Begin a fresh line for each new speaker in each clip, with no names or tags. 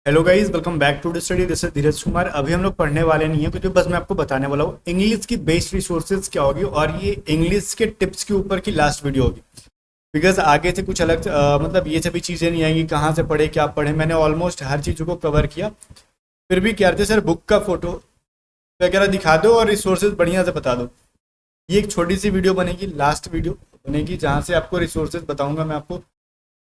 Hello guys, welcome back to the study. This is Dheeraj Kumar. अभी हम लोग पढ़ने वाले नहीं है कुछ, बस मैं आपको बताने वाला हूँ इंग्लिश की बेस्ट रिसोर्सेज क्या होगी, और ये इंग्लिश के टिप्स के ऊपर की लास्ट वीडियो होगी। बिकॉज आगे से कुछ अलग मतलब ये सभी चीज़ें नहीं आएंगी, कहाँ से पढ़े क्या पढ़े, मैंने ऑलमोस्ट हर चीज़ों को कवर किया। फिर भी क्या रहते सर, बुक का फोटो वगैरह दिखा दो और रिसोर्सेज बढ़िया से बता दो। ये एक छोटी सी वीडियो बनेगी, लास्ट वीडियो बनेगी, जहाँ से आपको रिसोर्सेज बताऊंगा मैं आपको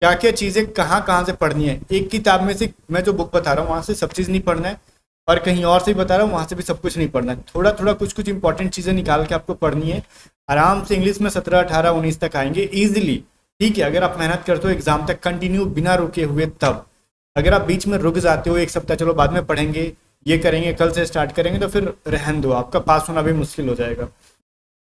क्या क्या चीज़ें कहाँ कहाँ से पढ़नी है। एक किताब में से मैं जो बुक बता रहा हूँ वहाँ से सब चीज़ नहीं पढ़ना है, और कहीं और से भी बता रहा हूँ वहाँ से भी सब कुछ नहीं पढ़ना है। थोड़ा थोड़ा कुछ कुछ इंपॉर्टेंट चीज़ें निकाल के आपको पढ़नी है। आराम से इंग्लिश में 17, 18, 19 तक आएंगे ईजिली। ठीक है, अगर आप मेहनत करते हो एग्जाम तक कंटिन्यू बिना रुके हुए तब। अगर आप बीच में रुक जाते हो, एक सप्ताह चलो बाद में पढ़ेंगे, ये करेंगे, कल से स्टार्ट करेंगे, तो फिर रहन दो, आपका पास होना भी मुश्किल हो जाएगा।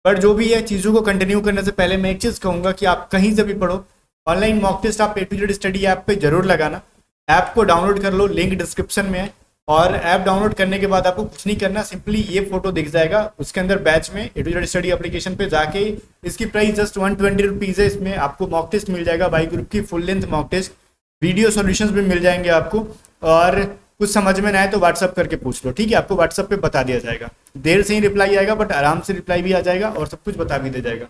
बट जो भी है, चीज़ों को कंटिन्यू करने से पहले मैं एक चीज़ कहूँगा कि आप कहीं से भी पढ़ो, ऑनलाइन मॉक टेस्ट आप A to Z study app पे जरूर लगाना। ऐप को डाउनलोड कर लो, लिंक डिस्क्रिप्शन में है। और ऐप डाउनलोड करने के बाद आपको कुछ नहीं करना, सिंपली ये फोटो दिख जाएगा उसके अंदर बैच में A to Z study application पे जाके। इसकी प्राइस जस्ट 120 रुपीज़ है। इसमें आपको मॉक टेस्ट मिल जाएगा, बाई ग्रुप की full length mock test, video solutions भी मिल जाएंगे आपको। और कुछ समझ में ना आए तो व्हाट्सअप करके पूछ लो, ठीक है, आपको व्हाट्सअप पे बता दिया जाएगा। देर से ही रिप्लाई आएगा, बट आराम से रिप्लाई भी आ जाएगा और सब कुछ बता भी दिया जाएगा।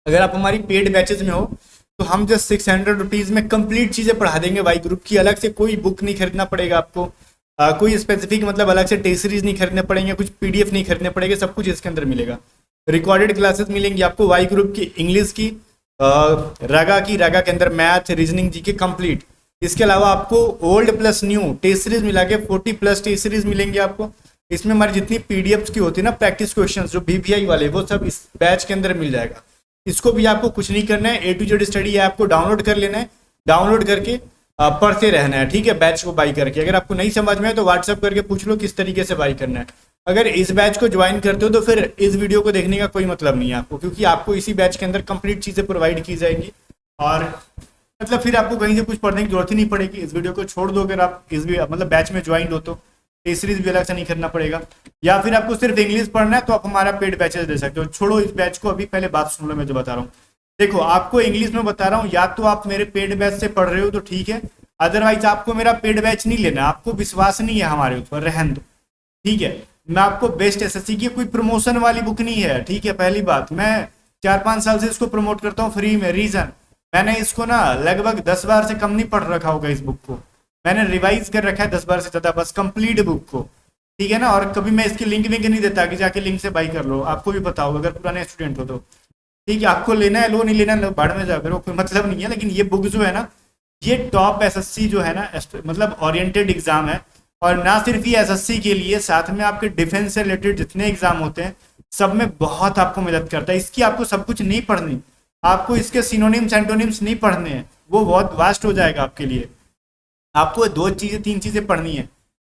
अगर आप हमारी पेड बैचेज में हो तो हम जस्ट 600 रुपीज़ में कंप्लीट चीज़ें पढ़ा देंगे। वाई ग्रुप की अलग से कोई बुक नहीं खरीदना पड़ेगा आपको, कोई स्पेसिफिक मतलब अलग से टेस्ट सीरीज नहीं खरीदने पड़ेंगे, कुछ PDF नहीं खरीदने पड़ेंगे, सब कुछ इसके अंदर मिलेगा। रिकॉर्डेड क्लासेस मिलेंगी आपको वाई ग्रुप की, इंग्लिश की, रागा के अंदर मैथ, रीजनिंग, जी के कंप्लीट। इसके अलावा आपको old plus new test series मिला के 40+ टेस्ट सीरीज मिलेंगे आपको। इसमें हमारी जितनी PDFs की होती है ना, प्रैक्टिस क्वेश्चन जो BPI वाले, वो सब इस बैच के अंदर मिल जाएगा। इसको भी आपको कुछ नहीं करना है, A to Z study app को डाउनलोड कर लेना है, डाउनलोड करके पढ़ते रहना है, ठीक है, बैच को बाई करके। अगर आपको नहीं समझ में है तो व्हाट्सअप करके पूछ लो किस तरीके से बाई करना है। अगर इस बैच को ज्वाइन करते हो तो फिर इस वीडियो को देखने का कोई मतलब नहीं है आपको, क्योंकि आपको इसी बैच के अंदर कंप्लीट चीज़ें प्रोवाइड की जाएंगी। और मतलब फिर आपको कहीं से कुछ पढ़ने की जरूरत ही नहीं पड़ेगी। इस वीडियो को छोड़ दो, अगर आप इस मतलब बैच में ज्वाइन हो तो टेस्ट सीरीज भी अलग से नहीं करना पड़ेगा। या फिर आपको सिर्फ इंग्लिश पढ़ना है तो आप हमारा पेड बैचेस दे सकते हो। छोड़ो इस बैच को, अभी पहले बात सुन लो मैं जो बता रहा हूँ। देखो, आपको इंग्लिश में बता रहा हूँ, या तो आप मेरे पेड बैच से पढ़ रहे हो तो ठीक है, अदरवाइज आपको मेरा पेड बैच नहीं लेना, आपको विश्वास नहीं है हमारे ऊपर, रहन दो, ठीक है। मैं आपको बेस्ट SSC की कोई प्रमोशन वाली बुक नहीं है, ठीक है। पहली बात, मैं 4-5 साल से इसको प्रमोट करता हूँ फ्री में। रीजन, मैंने इसको ना लगभग 10 बार से कम नहीं पढ़ रखा होगा। इस बुक को मैंने रिवाइज कर रखा है 10 बार से ज़्यादा, बस कंप्लीट बुक को, ठीक है ना। और कभी मैं इसकी लिंक विंक नहीं देता कि जाके लिंक से बाई कर लो, आपको भी पता होगा अगर पुराने स्टूडेंट हो तो, ठीक है। आपको लेना है लो, नहीं लेना लो, बाढ़ में जाओ, फिर वो कोई मतलब नहीं है। लेकिन ये बुक जो है ना, ये टॉप SSC जो है ना, मतलब ओरिएंटेड एग्जाम है। और ना सिर्फ ये SSC के लिए, साथ में आपके डिफेंस से रिलेटेड जितने एग्जाम होते हैं सब में बहुत आपको मदद करता है। इसकी आपको सब कुछ नहीं पढ़नी, आपको इसके सिनोनिम्स एंटोनिम्स नहीं पढ़ने हैं, वो बहुत वास्ट हो जाएगा आपके लिए। आपको 3 चीज़ें पढ़नी है।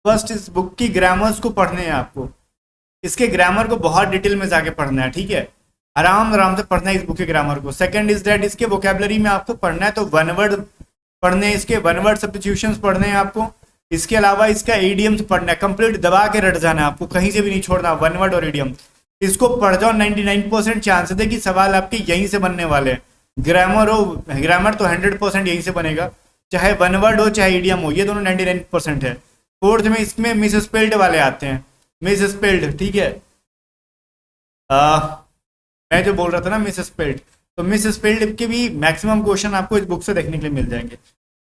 फर्स्ट, इस बुक की ग्रामर्स को पढ़ने हैं आपको, इसके ग्रामर को बहुत डिटेल में जाके पढ़ना है, ठीक है, आराम आराम से पढ़ना है इस बुक के ग्रामर को। सेकंड इज दैट, इसके वोकेबलरी में आपको पढ़ना है तो वन वर्ड पढ़ने हैं, इसके वन वर्ड सब्स्टिट्यूशंस पढ़ने हैं आपको। इसके अलावा इसका इडियम्स पढ़ना है, कंप्लीट दबा के रट जाना है आपको, कहीं से भी नहीं छोड़ना, वन वर्ड और इडियम। इसको पढ़ जाओ, 99% चांसेस है कि सवाल आपके यहीं से बनने वाले हैं। ग्रामर तो 100% यहीं से बनेगा, चाहे वन वर्ड हो चाहे इडियम हो, ये दोनों 99% है। फोर्थ में इसमें मिस स्पेल्ड वाले आते हैं, मिस स्पेल्ड, ठीक है। मैं जो बोल रहा था ना मिस स्पेल्ड, तो मिस स्पेल्ड के भी मैक्सिमम क्वेश्चन आपको इस बुक से देखने के लिए मिल जाएंगे।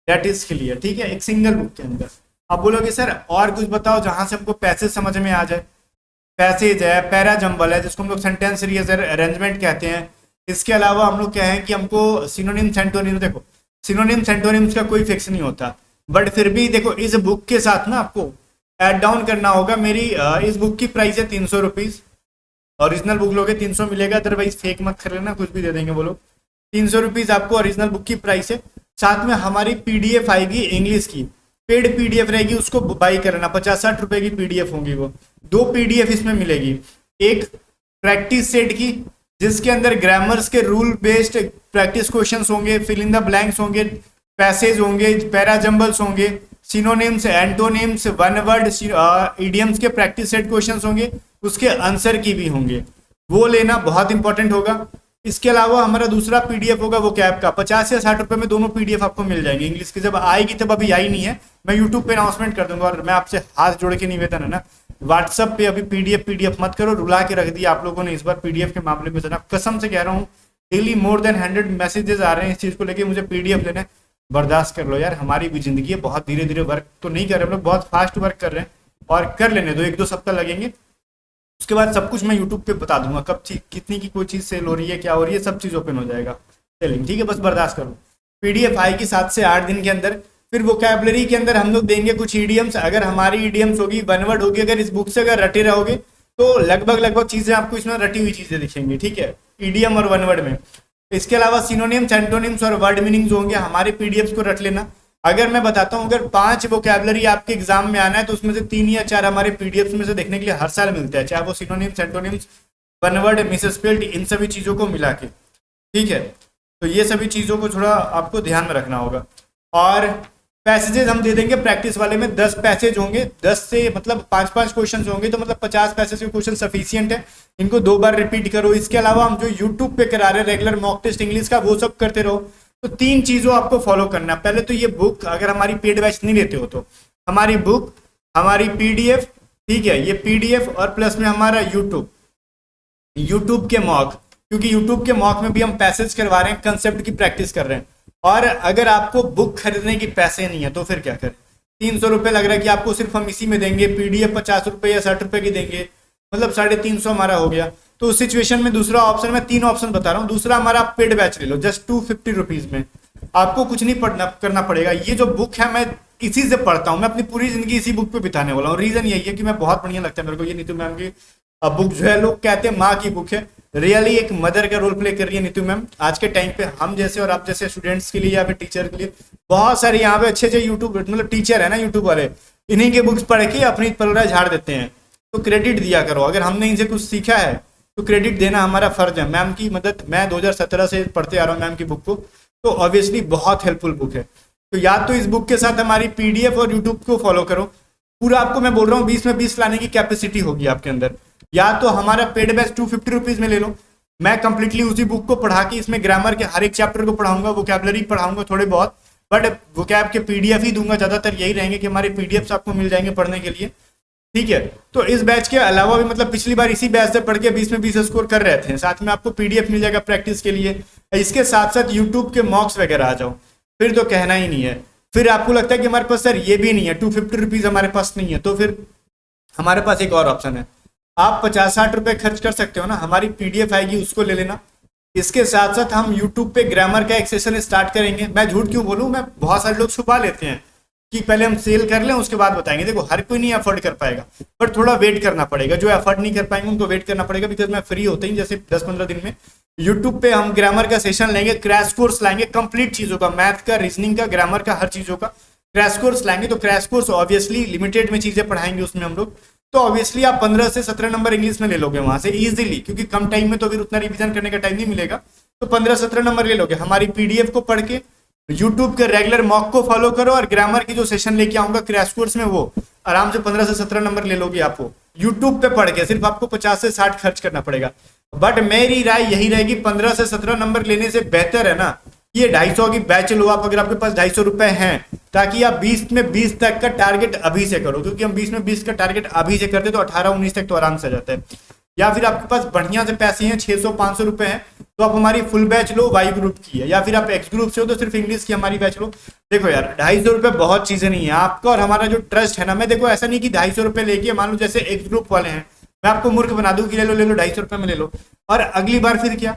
दैट इज क्लियर, ठीक है, एक सिंगल बुक के अंदर। आप बोलोगे सर और कुछ बताओ जहां से हमको पैसेज समझ में आ जाए। पैसेज है, पैरा जंबल है, जिसको हम लोग सेंटेंस सीरीज अरेंजमेंट कहते हैं। इसके अलावा हम लोग कहें कि हमको सिनोनिम्स एंटोनिम्स, देखो सिनोनिम्स एंटोनिम्स का कोई फिक्स नहीं होता, बट फिर भी देखो इस बुक के साथ ना आपको ऐड डाउन करना होगा। मेरी इस बुक की प्राइस है 300 रुपीज़। ओरिजिनल बुक लोगे 300 मिलेगा, अदरवाइज फेक मत कर लेना, कुछ भी दे देंगे वो लोग। 300 रुपीज़ आपको ओरिजिनल बुक की प्राइस है। साथ में हमारी PDF आएगी इंग्लिश की, पेड PDF रहेगी, उसको बाई करना, 50-60 रुपए की PDF होंगी वो। 2 PDF इसमें मिलेगी, एक प्रैक्टिस सेट की जिसके अंदर ग्रामर्स के रूल बेस्ड प्रैक्टिस क्वेश्चंस होंगे, फिल इन द ब्लैंक्स होंगे, पैसेज होंगे, पैरा जंबल्स होंगे, synonyms, antonyms, one word, idioms के प्रैक्टिस सेट क्वेश्चंस होंगे, उसके आंसर की भी होंगे, वो लेना बहुत इंपॉर्टेंट होगा। इसके अलावा हमारा दूसरा PDF होगा वो कैप का, 50 या 60 रुपए में दोनों PDF आपको मिल जाएंगे। इंग्लिश की जब आएगी तब अभी आई नहीं है, मैं यूट्यूब पे अनाउंसमेंट कर दूंगा। और मैं आपसे हाथ जोड़ के निवेदन है ना, व्हाट्सअप पे अभी पीडीएफ मत करो, रुला के रख दिया आप लोगों ने इस बार पीडीएफ के मामले में। जनाब कसम से कह रहा हूँ, डेली मोर देन 100 मैसेजेस आ रहे हैं इस चीज को लेके, मुझे पीडीएफ लेना है। बर्दाश्त कर लो यार, हमारी भी जिंदगी है, बहुत धीरे धीरे वर्क तो नहीं कर रहे हम लोग, बहुत फास्ट वर्क कर रहे हैं, और कर लेने दो, 1-2 सप्ताह लगेंगे। उसके बाद सब कुछ मैं यूट्यूब पे बता दूंगा, कब कितनी की कोई चीज सेल हो रही है, क्या हो रही है, सब चीज ओपन हो जाएगा। चलिए ठीक है, बस बर्दाश्त करो। पीडीएफ आएगी 7 से 8 दिन के अंदर। फिर वोकैबुलरी के अंदर हम लोग देंगे कुछ ईडियम्स। अगर हमारी ईडियम्स होगी, वन वर्ड होगी, अगर इस बुक से अगर रटे रहोगे तो लगभग चीजें आपको इसमें रटी हुई चीजें दिखेंगी, ठीक है, ईडियम और वन वर्ड में। इसके अलावा सिनोनिम्स, एंटोनिम्स और वर्ड मीनिंग्स होंगे, हमारे पीडीएफ को रट लेना। अगर मैं बताता हूँ, अगर 5 वोकैबुलरी आपके एग्जाम में आना है तो उसमें से 3 या 4 हमारे पीडीएफ में से देखने के लिए हर साल मिलता है, चाहे वो synonyms, antonyms, one word, misspelled, इन सभी चीजों को मिला के, ठीक है। तो ये सभी चीजों को थोड़ा आपको ध्यान में रखना होगा। और पैसेजेस हम दे देंगे प्रैक्टिस वाले में, 10 पैसेज होंगे, 10 से मतलब 5-5 क्वेश्चन होंगे, तो मतलब 50 पैसेज के क्वेश्चन सफिशियंट है। इनको 2 बार रिपीट करो। इसके अलावा हम जो यूट्यूब पे करा रहे हैं रेगुलर मॉक टेस्ट इंग्लिश का, वो सब करते रहो। तो 3 चीजों आपको फॉलो करना। पहले तो ये बुक, अगर हमारी पेड बैच नहीं लेते हो तो हमारी बुक, हमारी पीडीएफ, ठीक है, ये पीडीएफ और प्लस में हमारा यूट्यूब के मॉक, क्योंकि यूट्यूब के मॉक में भी हम पैसेज करवा रहे हैं, कंसेप्ट की प्रैक्टिस कर रहे हैं। और अगर आपको बुक खरीदने की पैसे नहीं है तो फिर क्या करें, 300 रुपये लग रहा है कि आपको सिर्फ हम इसी में देंगे, पीडीएफ 50 रुपये या 60 रुपये की देंगे, मतलब 350 हमारा हो गया। तो उस सिचुएशन में दूसरा ऑप्शन, मैं 3 ऑप्शन बता रहा हूँ, दूसरा हमारा आप पेड बैच ले लो, जस्ट 250 रुपीज में, आपको कुछ नहीं करना पड़ेगा। ये जो बुक है मैं इसी से पढ़ता हूँ, मैं अपनी पूरी जिंदगी इसी बुक पे बिताने वाला हूँ। रीजन यही है कि मैं बहुत बढ़िया लगता है मेरे को ये नीतू मैम की बुक जो है, लोग कहते हैं माँ की बुक है, रियली एक मदर का रोल प्ले कर रही है नीतू मैम। आज के टाइम पे हम जैसे और आप जैसे स्टूडेंट्स के लिए या फिर टीचर के लिए बहुत सारे यहाँ पे अच्छे यूट्यूब मतलब टीचर है ना, यूट्यूब वाले, इन्हीं के बुक्स पढ़ के अपनी पलड़ा झाड़ देते हैं। तो क्रेडिट दिया करो, अगर हमने इनसे कुछ सीखा है तो क्रेडिट देना हमारा फर्ज है। मैम की मदद, मैं 2017 से पढ़ते आ रहा हूँ मैम की बुक को, तो ऑब्वियसली बहुत हेल्पफुल बुक है। तो या तो इस बुक के साथ हमारी पीडीएफ और यूट्यूब को फॉलो करो, पूरा आपको मैं बोल रहा हूँ 20 में 20 लाने की कैपेसिटी होगी आपके अंदर। या तो हमारा पेड बैच 250 रुपीज में ले लो, मैं कंप्लीटली उसी बुक को पढ़ा के इसमें ग्रामर के हर एक चैप्टर को पढ़ाऊंगा, वोकैबुलरी पढ़ाऊंगा थोड़े बहुत, बट वोकैब के पीडीएफ ही दूंगा, ज्यादातर यही रहेंगे कि हमारे पीडीएफ आपको मिल जाएंगे पढ़ने के लिए, ठीक है। तो इस बैच के अलावा भी, मतलब पिछली बार इसी बैच से पढ़ के 20 में 20 स्कोर कर रहे थे, साथ में आपको पीडीएफ मिल जाएगा प्रैक्टिस के लिए। इसके साथ साथ यूट्यूब के मॉक्स वगैरह आ जाओ, फिर तो कहना ही नहीं है। फिर आपको लगता है कि हमारे पास सर ये भी नहीं है, 250 रुपीज हमारे पास नहीं है, तो फिर हमारे पास एक और ऑप्शन है, आप 50-60 रुपए खर्च कर सकते हो ना, हमारी पीडीएफ आएगी उसको ले लेना। इसके साथ साथ हम यूट्यूब पे ग्रामर का एक सेशन स्टार्ट करेंगे। मैं झूठ क्यों बोलूं, मैं बहुत सारे लोग छुपा लेते हैं कि पहले हम सेल कर लें उसके बाद बताएंगे। देखो हर कोई नहीं अफोर्ड कर पाएगा, बट थोड़ा वेट करना पड़ेगा, जो अफोर्ड नहीं कर पाएंगे उनको वेट करना पड़ेगा, बिकॉज मैं फ्री होते ही जैसे 10-15 दिन में यूट्यूब पे हम ग्रामर का सेशन लेंगे, क्रैश कोर्स लाएंगे कंप्लीट चीजों का, मैथ का, रीजनिंग का, ग्रामर का, हर चीजों का क्रैश कोर्स लाएंगे। तो क्रैश कोर्स ऑब्वियसली लिमिटेड में चीजें पढ़ाएंगे उसमें हम लोग, तो ऑब्वियसली आप 15 से 17 नंबर इंग्लिश में ले लोगे वहां से इजीली, क्योंकि कम टाइम में तो फिर उतना रिवीजन करने का टाइम नहीं मिलेगा, तो 15-17 नंबर ले लोगे। हमारी पीडीएफ को पढ़ के यूट्यूब के रेगुलर मॉक को फॉलो करो, और ग्रामर की जो सेशन लेके आऊंगा क्रैश कोर्स में, वो आराम से 15 से 17 नंबर ले लोगे आपको यूट्यूब पे पढ़ के। सिर्फ आपको 50 से 60 खर्च करना पड़ेगा, बट मेरी राय यही रहेगी 15 से 17 नंबर लेने से बेहतर है ना ये 250 की बैच लो आप, अगर आपके पास 250 रुपए हैं, ताकि आप 20 में 20 तक का टारगेट अभी से करो, क्योंकि हम 20 में 20 का टारगेट अभी से करते तो 18-19 तक तो आराम से आ जाता है। या फिर आपके पास बढ़िया से पैसे हैं, 600-500 रुपए हैं, तो आप हमारी फुल बैच लो, वाई ग्रुप की है, या फिर आप एक्स ग्रुप से हो तो सिर्फ इंग्लिश की हमारी बैच लो। देखो यार 250 रुपए बहुत चीजें नहीं है, आपका और हमारा जो ट्रस्ट है ना, मैं देखो ऐसा नहीं कि 250 रुपए लेके, मान लो जैसे एक्स ग्रुप वाले हैं, मैं आपको मूर्ख बना दूं कि ले लो 250 रुपए में ले लो, और अगली बार फिर क्या,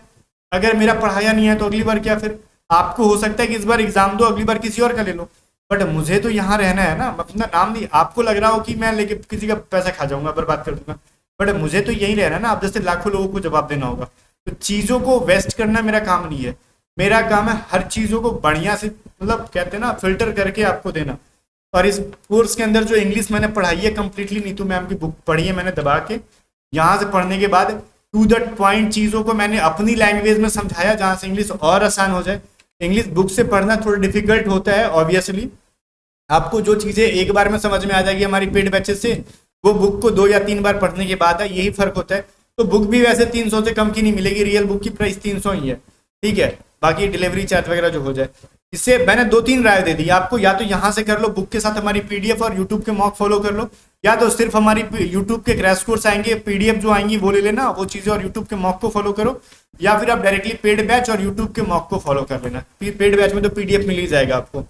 अगर मेरा पढ़ाया नहीं है तो अगली बार क्या, फिर आपको हो सकता है कि इस बार एग्जाम दो, अगली बार किसी और का ले लो, बट मुझे तो यहाँ रहना है ना, अपना नाम नहीं, आपको लग रहा हो कि मैं लेके किसी का पैसा खा जाऊंगा, बर्बाद कर दूंगा, बट मुझे तो यही रहना है ना, आप जैसे लाखों लोगों को जवाब देना होगा। तो चीजों को वेस्ट करना मेरा काम नहीं है, मेरा काम है हर चीजों को बढ़िया से, मतलब कहते हैं ना, फिल्टर करके आपको देना। और इस कोर्स के अंदर जो इंग्लिश मैंने पढ़ाई है कंप्लीटली, नीतू मैम की बुक पढ़ी है मैंने दबा के, यहाँ से पढ़ने के बाद टू द पॉइंट चीजों को मैंने अपनी लैंग्वेज में समझाया, जहां से इंग्लिश और आसान हो जाए। इंग्लिश बुक से पढ़ना थोड़ा डिफिकल्ट होता है ऑब्वियसली, आपको जो चीजें एक बार में समझ में आ जाएगी हमारी पेड बैचेस से, वो बुक को 2 या 3 बार पढ़ने के बाद है, यही फर्क होता है। तो बुक भी वैसे 300 से कम की नहीं मिलेगी, रियल बुक की प्राइस 300 ही है, ठीक है, बाकी डिलीवरी चार्ज वगैरह जो हो जाए। इससे मैंने 2-3 राय दे दी आपको, या तो यहाँ से कर लो बुक के साथ हमारी पीडीएफ और यूट्यूब के मॉक फॉलो कर लो, या तो सिर्फ हमारी यूट्यूब के क्रैश कोर्स आएंगे, पीडीएफ जो आएंगी वो ले लेना, वो चीजें और यूट्यूब के मॉक को फॉलो करो, या फिर आप डायरेक्टली पेड बैच और यूट्यूब के मॉक को फॉलो कर लेना। पेड बैच में तो पीडीएफ मिल ही जाएगा आपको,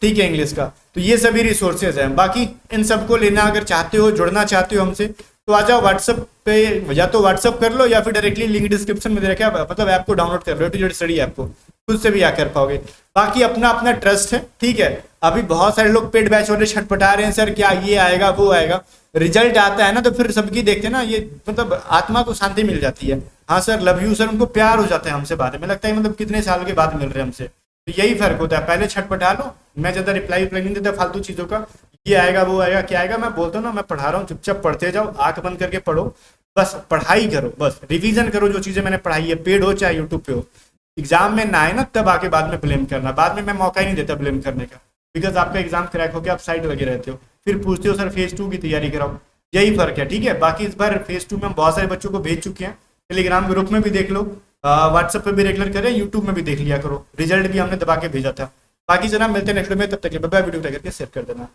ठीक है, इंग्लिश का। तो ये सभी रिसोर्सेज हैं। बाकी इन सबको लेना अगर चाहते हो, जुड़ना चाहते हो हमसे, तो आ जाओ व्हाट्सअप पे, या तो व्हाट्सअप कर लो या फिर डायरेक्टली लिंक डिस्क्रिप्शन में दे रखा है, मतलब ऐप को डाउनलोड कर लो, टू स्टडी ऐप को, खुद से भी आ कर पाओगे। बाकी अपना अपना ट्रस्ट है, ठीक है। अभी बहुत सारे लोग पेड बैच वाले छटपटा रहे हैं, सर क्या ये आएगा वो आएगा, रिजल्ट आता है ना तो फिर सबकी देखते हैं ना, ये मतलब आत्मा को शांति मिल जाती है। हाँ सर लव यू सर, उनको प्यार हो जाता है हमसे बात में, लगता है मतलब कितने साल के बाद मिल रहे हैं हमसे। तो यही फर्क होता है, पहले छटपटा लो, मैं ज्यादा रिप्लाई नहीं देता फालतू चीजों का, ये आएगा वो आएगा क्या आएगा, मैं बोलता हूँ ना मैं पढ़ा रहा हूँ, चुपचाप पढ़ते जाओ, आंख बंद करके पढ़ो, बस पढ़ाई करो, बस रिवीजन करो जो चीजें मैंने पढ़ाई है, पेड हो चाहे यूट्यूब पे हो। एग्जाम में ना आए ना तब आके बाद में ब्लेम करना, बाद में मैं मौका ही नहीं देता ब्लेम करने का, बिकॉज आपका एग्जाम क्रैक हो गया, आप साइड लगे रहते हो, फिर पूछते हो सर फेज 2 की तैयारी कराओ, यही फर्क है, ठीक है। बाकी इस बार फेज 2 में हम बहुत सारे बच्चों को भेज चुके हैं, टेलीग्राम ग्रुप में भी देख लो, व्हाट्सएप पे भी रेगुलर करें, यूट्यूब में भी देख लिया करो, रिजल्ट भी हमने दबा के भेजा था। बाकी जनाब मिलते हैं नेक्स्ट वीडियो में, तब तक बाय, वीडियो करके शेयर कर देना।